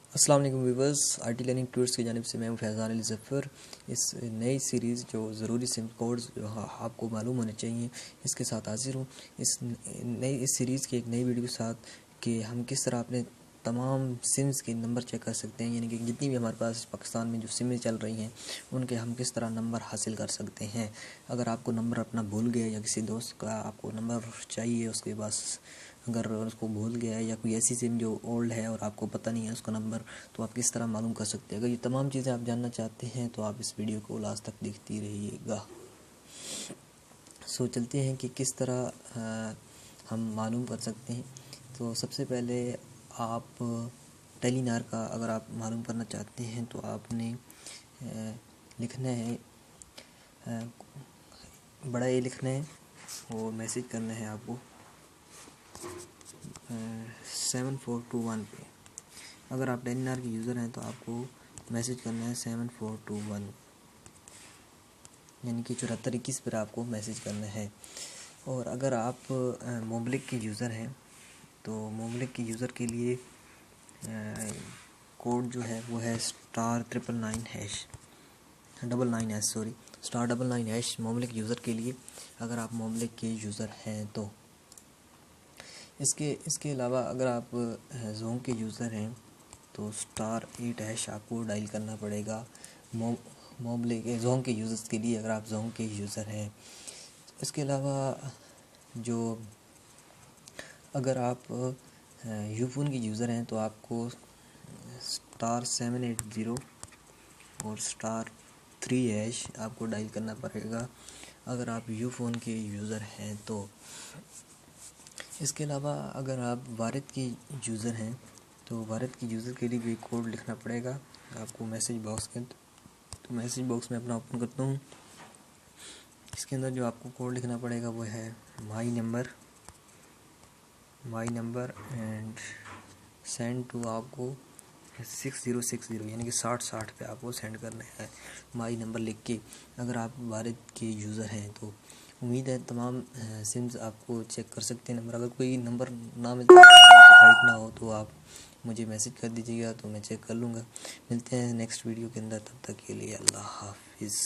अस्सलाम वालेकुम viewers, IT learning tours की जानिब से मैं फैज़ान अली ज़फ़र। इस नई सीरीज़ जो ज़रूरी सिम कोड्स जो आपको मालूम होने चाहिए, इसके साथ हाज़िर हूँ। इस सीरीज़ की एक नई वीडियो के साथ कि हम किस तरह अपने तमाम सिम्स के नंबर चेक कर सकते हैं, यानी कि जितनी भी हमारे पास पाकिस्तान में जो सिमें चल रही हैं उनके हम किस तरह नंबर हासिल कर सकते हैं। अगर आपको नंबर अपना भूल गया या किसी दोस्त का आपको नंबर चाहिए, उसके पास अगर उसको भूल गया है या कोई ऐसी सिम जो ओल्ड है और आपको पता नहीं है उसका नंबर, तो आप किस तरह मालूम कर सकते हैं। अगर ये तमाम चीज़ें आप जानना चाहते हैं तो आप इस वीडियो को लास्ट तक देखती रहिएगा। चलते हैं कि किस तरह हम मालूम कर सकते हैं। तो सबसे पहले आप टेलीनार का अगर आप मालूम करना चाहते हैं तो आपने लिखना है, बड़ा ए लिखना है और मैसेज करना है आपको 7421 पे। अगर आप टेलीनार के यूज़र हैं तो आपको मैसेज करना है 7421, यानी कि 7421 पर आपको मैसेज करना है। और अगर आप मोबलिक के यूज़र हैं तो मोबलिक के यूज़र के लिए कोड जो है वो है *999##, मोबलिक यूज़र के लिए, अगर आप मोबलिक के यूज़र हैं तो। इसके अलावा अगर आप जोंग के यूज़र हैं तो *8# आपको डायल करना पड़ेगा मोबलिक जोंग के यूज़र्स के लिए, अगर आप जोंग के यूज़र हैं। इसके अलावा जो अगर आप यूफोन के यूज़र हैं तो आपको *780 और *3# आपको डायल करना पड़ेगा, अगर आप यूफोन के यूज़र हैं तो। इसके अलावा अगर आप वारिद के यूज़र हैं तो वारिद के यूज़र के लिए भी कोड लिखना पड़ेगा आपको मैसेज बॉक्स के अंदर। तो मैसेज बॉक्स में अपना ओपन करता हूँ। इसके अंदर जो आपको कोड लिखना पड़ेगा वो है my number and send to, आपको 6060 यानी कि 6060 पे आपको सेंड करना है माई नंबर लिख के, अगर आप वारिद के यूज़र हैं तो। उम्मीद है तमाम सिम्स आपको चेक कर सकते हैं नंबर। अगर कोई नंबर ना मिलता राइट ना हो तो आप मुझे मैसेज कर दीजिएगा तो मैं चेक कर लूँगा। मिलते हैं नेक्स्ट वीडियो के अंदर, तब तक के लिए अल्लाह हाफिज़।